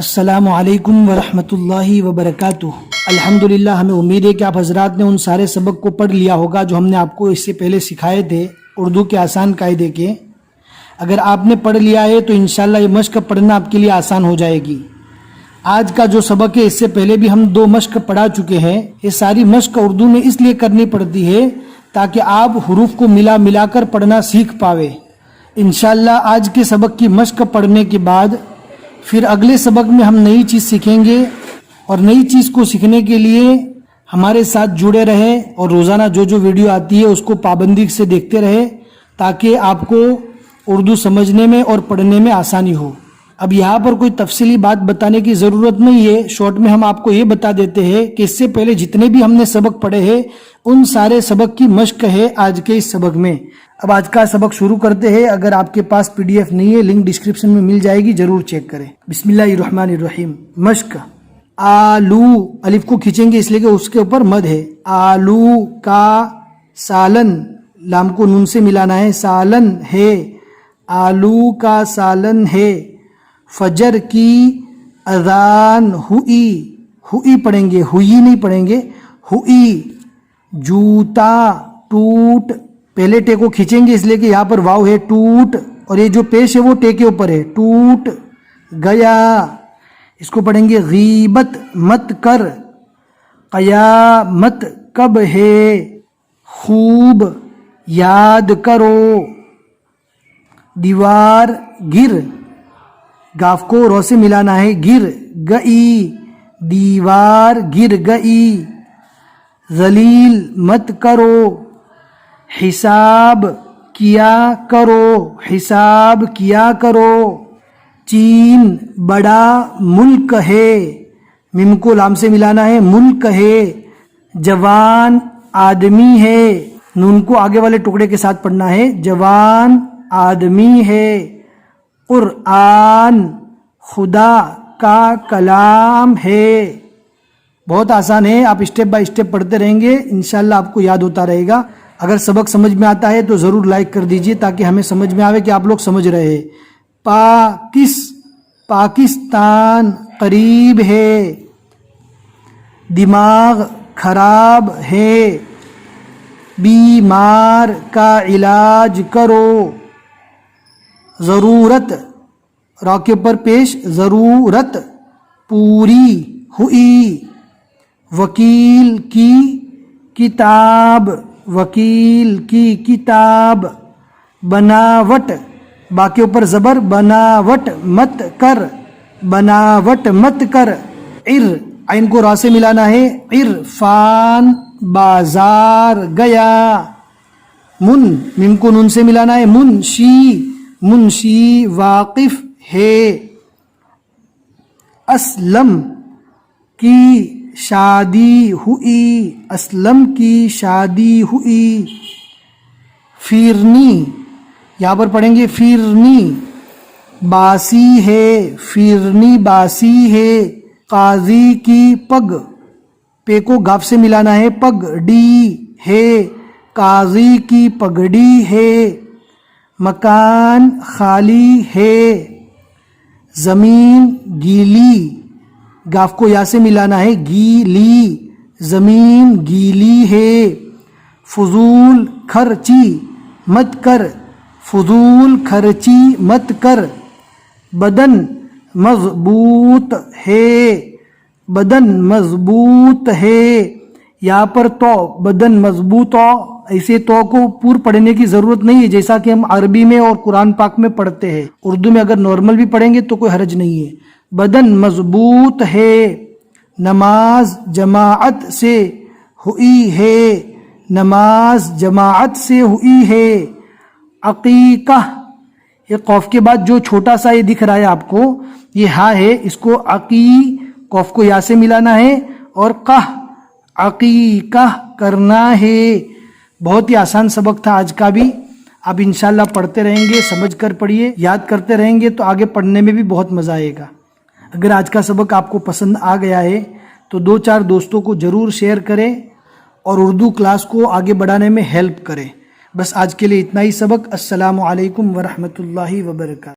السلام علیکم ورحمۃ اللہ وبرکاتہ۔ الحمدللہ، ہمیں امید ہے کہ آپ حضرات نے ان سارے سبق کو پڑھ لیا ہوگا جو ہم نے آپ کو اس سے پہلے سکھائے تھے اردو کے آسان قاعدے کے۔ اگر آپ نے پڑھ لیا ہے تو انشاءاللہ یہ مشق پڑھنا آپ کے لیے آسان ہو جائے گی۔ آج کا جو سبق ہے اس سے پہلے بھی ہم 2 مشق پڑھا چکے ہیں۔ یہ ساری مشق اردو میں اس لیے کرنی پڑتی ہے تاکہ آپ حروف کو ملا کر پڑھنا سیکھ پاوے۔ انشاءاللہ آج کے سبق کی مشق پڑھنے کے بعد پھر اگلے سبق میں ہم نئی چیز سیکھیں گے، اور نئی چیز کو سیکھنے کے لیے ہمارے ساتھ جڑے رہے اور روزانہ جو ویڈیو آتی ہے اس کو پابندی سے دیکھتے رہے تاکہ آپ کو اردو سمجھنے میں اور پڑھنے میں آسانی ہو۔ اب یہاں پر کوئی تفصیلی بات بتانے کی ضرورت نہیں ہے، شارٹ میں ہم آپ کو یہ بتا دیتے ہیں کہ اس سے پہلے جتنے بھی ہم نے سبق پڑھے ہیں ان سارے سبق کی مشق ہے آج کے اس سبق میں۔ اب آج کا سبق شروع کرتے ہیں۔ اگر آپ کے پاس PDF نہیں ہے، لنک ڈسکرپشن میں مل جائے گی، ضرور چیک کریں۔ بسم اللہ الرحمن الرحیم۔ مشق آلو، الف کو کھینچیں گے اس لیے کہ اس کے اوپر مد ہے۔ آلو کا سالن، لام کو نون سے ملانا ہے، سالن ہے، آلو کا سالن ہے۔ فجر کی اذان ہوئی، ہوئی پڑھیں گے، ہوئی نہیں پڑھیں گے، ہوئی۔ جوتا ٹوٹ، پہلے ٹے کو کھینچیں گے اس لیے کہ یہاں پر واو ہے، ٹوٹ، اور یہ جو پیش ہے وہ ٹے کے اوپر ہے، ٹوٹ گیا۔ اس کو پڑھیں گے غیبت مت کر، قیامت کب ہے، خوب یاد کرو۔ دیوار گر، گاف کو رو سے ملانا ہے، گر گئی، دیوار گر گئی۔ ذلیل مت کرو، حساب کیا کرو، حساب کیا کرو۔ چین بڑا ملک ہے، میم کو لام سے ملانا ہے، ملک ہے۔ جوان آدمی ہے، نون کو آگے والے ٹکڑے کے ساتھ پڑھنا ہے، جوان آدمی ہے۔ قرآن خدا کا کلام ہے۔ بہت آسان ہے، آپ اسٹیپ بائی اسٹیپ پڑھتے رہیں گے، انشاءاللہ آپ کو یاد ہوتا رہے گا۔ اگر سبق سمجھ میں آتا ہے تو ضرور لائک کر دیجئے تاکہ ہمیں سمجھ میں آوے کہ آپ لوگ سمجھ رہے ہیں۔ پاکستان قریب ہے، دماغ خراب ہے، بیمار کا علاج کرو۔ ضرورت، را کے اوپر پیش، ضرورت پوری ہوئی۔ وکیل کی کتاب، وکیل کی کتاب۔ بناوٹ، با کے اوپر زبر، بناوٹ مت کر، بناوٹ مت کر۔ عین کو را سے ملانا ہے، عرفان بازار گیا۔ میم کو نون سے ملانا ہے، منشی، منشی واقف ہے۔ اسلم کی شادی ہوئی، اسلم کی شادی ہوئی۔ فیرنی، یہاں پر پڑھیں گے فیرنی، باسی ہے، فیرنی باسی ہے۔ قاضی کی پگ، پے کو گاف سے ملانا ہے، پگڑی ہے، قاضی کی پگڑی ہے۔ مکان خالی ہے، زمین گیلی، گاف کو یا سے ملانا ہے، گیلی، زمین گیلی ہے۔ فضول خرچی مت کر، فضول خرچی مت کر۔ بدن مضبوط ہے، بدن مضبوط ہے۔ یہاں پر تو بدن مضبوط ہو، ایسے تو کو پور پڑھنے کی ضرورت نہیں ہے جیسا کہ ہم عربی میں اور قرآن پاک میں پڑھتے ہیں۔ اردو میں اگر نارمل بھی پڑھیں گے تو کوئی حرج نہیں ہے۔ بدن مضبوط ہے، نماز جماعت سے ہوئی ہے، نماز جماعت سے ہوئی ہے۔ عقیقہ، یہ قوف کے بعد جو چھوٹا سا یہ دکھ رہا ہے آپ کو، یہ ہا ہے، اس کو قوف کو یا سے ملانا ہے، اور عقیقہ کرنا ہے۔ بہت ہی آسان سبق تھا آج کا بھی، آپ انشاءاللہ پڑھتے رہیں گے، سمجھ کر پڑھیے، یاد کرتے رہیں گے تو آگے پڑھنے میں بھی بہت مزہ آئے گا۔ اگر آج کا سبق آپ کو پسند آ گیا ہے تو 2-4 دوستوں کو ضرور شیئر کریں اور اردو کلاس کو آگے بڑھانے میں ہیلپ کریں۔ بس آج کے لیے اتنا ہی سبق۔ السلام علیکم ورحمۃ اللہ وبرکاتہ۔